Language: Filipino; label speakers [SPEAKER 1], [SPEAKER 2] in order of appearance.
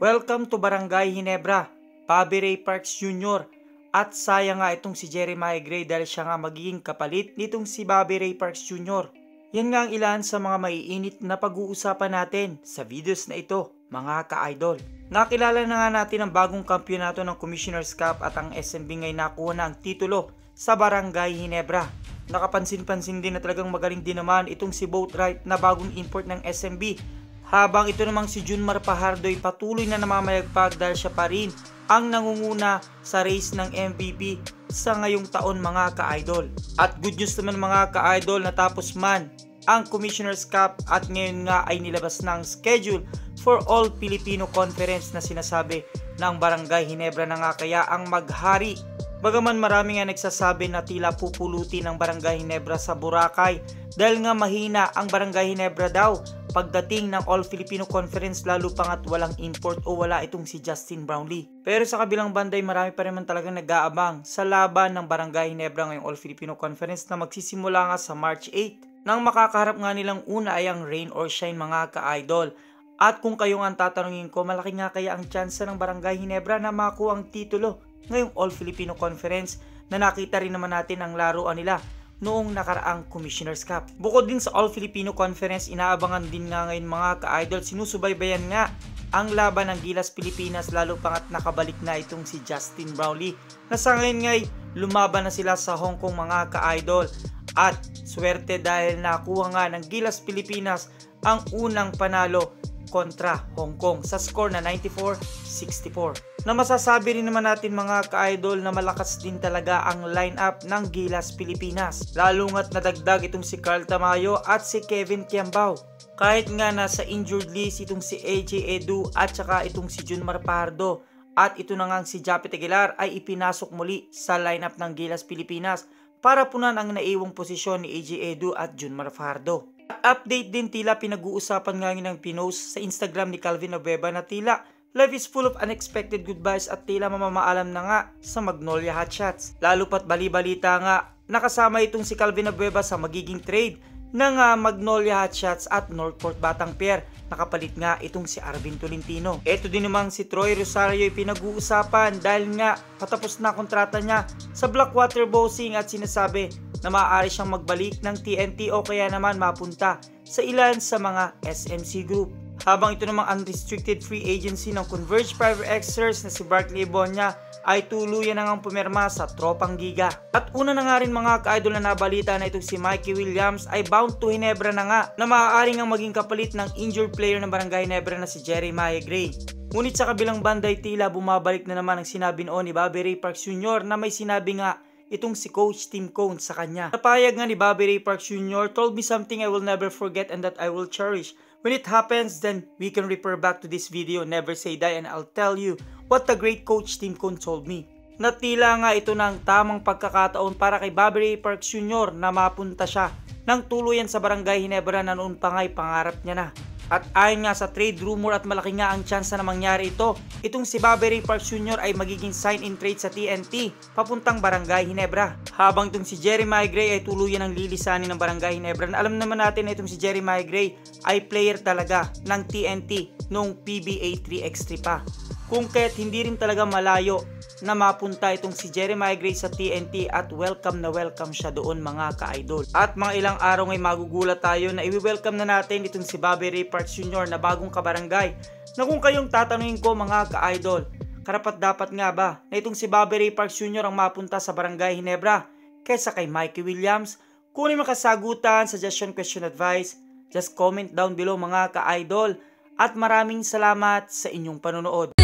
[SPEAKER 1] Welcome to Barangay Ginebra, Bobby Ray Parks Jr. At sayang nga itong si Jeremiah Gray dahil siya nga magiging kapalit nitong si Bobby Ray Parks Jr. Yan nga ang ilan sa mga maiinit na pag-uusapan natin sa videos na ito, mga ka-idol. Nakilala na nga natin ang bagong kampyonato ng Commissioner's Cup at ang SMB ngay nakuha na ang titulo sa Barangay Ginebra. Nakapansin-pansin din na talagang magaling din naman itong si Boatwright na bagong import ng SMB. Habang ito namang si Junmar Fajardo ay patuloy na namamayagpag dahil siya pa rin ang nangunguna sa race ng MVP sa ngayong taon, mga ka-idol. At good news naman, mga ka-idol, natapos man ang Commissioner's Cup at ngayon nga ay nilabas na ang schedule for All Filipino Conference na sinasabi ng Barangay Ginebra na nga kaya ang maghari. Bagaman marami nga nagsasabi na tila pupulutin ng Barangay Ginebra sa Boracay dahil nga mahina ang Barangay Ginebra daw pagdating ng All Filipino Conference, lalo pa nga't walang import o wala itong si Justin Brownlee. Pero sa kabilang banday, marami pa rin talagang nag-aabang sa laban ng Barangay Ginebra ngayong All Filipino Conference na magsisimula nga sa March 8. Nang makakaharap nga nilang una ay ang rain or shine, mga ka-idol. At kung kayo nga ang tatanungin ko, malaki nga kaya ang tsansa ng Barangay Ginebra na makuha ang titulo ngayong All Filipino Conference na nakita rin naman natin ang laruan nila noong nakaraang Commissioner's Cup. Bukod din sa All Filipino Conference, inaabangan din nga ngayon, mga ka-idol, sinusubaybayan nga ang laban ng Gilas Pilipinas, lalo pa nga't nakabalik na itong si Justin Brownlee na sa ngayon ngay lumaban na sila sa Hong Kong, mga ka-idol. At swerte dahil nakuha nga ng Gilas Pilipinas ang unang panalo kontra Hong Kong sa score na 94-64. Na masasabi rin naman natin, mga ka-idol, na malakas din talaga ang lineup ng Gilas Pilipinas. Lalo nga't nadagdag itong si Carl Tamayo at si Kevin Kiambao. Kahit nga nasa injured list itong si AJ Edu at saka itong si Junmar Fajardo at ito na nga si Japet Aguilar ay ipinasok muli sa lineup ng Gilas Pilipinas para punan ang naiwang posisyon ni AJ Edu at Junmar Fajardo. Update din, tila pinag-uusapan nga ng pinost sa Instagram ni Calvin Abueva na tila life is full of unexpected goodbyes at tila mamamaalam na nga sa Magnolia Hotshots. Lalo pat bali-balita nga nakasama itong si Calvin Abueva sa magiging trade ng Magnolia Hotshots at Northport Batang Pier. Nakapalit nga itong si Arvin Tolentino. Ito din namang si Troy Rosario ay pinag-uusapan dahil nga patapos na kontrata niya sa Blackwater Boxing at sinasabi na maaari siyang magbalik ng TNT o kaya naman mapunta sa ilan sa mga SMC Group. Habang ito namang unrestricted free agency ng Converge Private Xers na si Barkley Ibonia ay tuluyan na ngang pumirma sa Tropang Giga. At una na nga rin, mga ka-idol, na nabalita na itong si Mikey Williams ay bound to Ginebra na nga na maaari ngang maging kapalit ng injured player ng Barangay Ginebra na si Jeremiah Gray. Ngunit sa kabilang banday, tila bumabalik na naman ang sinabi noon ni Bobby Ray Parks Jr. na may sinabi nga itong si Coach Tim Cone sa kanya. Napayag nga ni Bobby Ray Parks Jr., "Told me something I will never forget and that I will cherish. When it happens, then we can refer back to this video, Never Say Die, and I'll tell you what the great Coach Tim Cone told me." Natila nga ito ng tamang pagkakataon para kay Bobby Ray Parks Jr. na mapunta siya ng tuluyan sa Barangay Ginebra na noon pa nga'y pangarap niya na. At ayon nga sa trade rumor at malaki nga ang tsansa na mangyari ito, itong si Bobby Ray Parks Jr. ay magiging sign-in trade sa TNT papuntang Barangay Ginebra. Habang itong si Jeremiah Gray ay tuluyan ng lilisanin ng Barangay Ginebra na alam naman natin na itong si Jeremiah Gray ay player talaga ng TNT noong PBA 3x3 pa. Kung kaya't hindi rin talaga malayo na mapunta itong si Jeremiah Gray sa TNT at welcome na welcome siya doon, mga ka-idol. At mga ilang araw ay magugulat tayo na i-welcome na natin itong si Bobby Ray Parks Jr. na bagong kabarangay. Na kung kayong tatanungin ko, mga ka-idol, karapat dapat nga ba na itong si Bobby Ray Parks Jr. ang mapunta sa Barangay Ginebra kaysa kay Mikey Williams? Kung may makasagutan, suggestion, question, advice, just comment down below, mga ka-idol. At maraming salamat sa inyong panonood.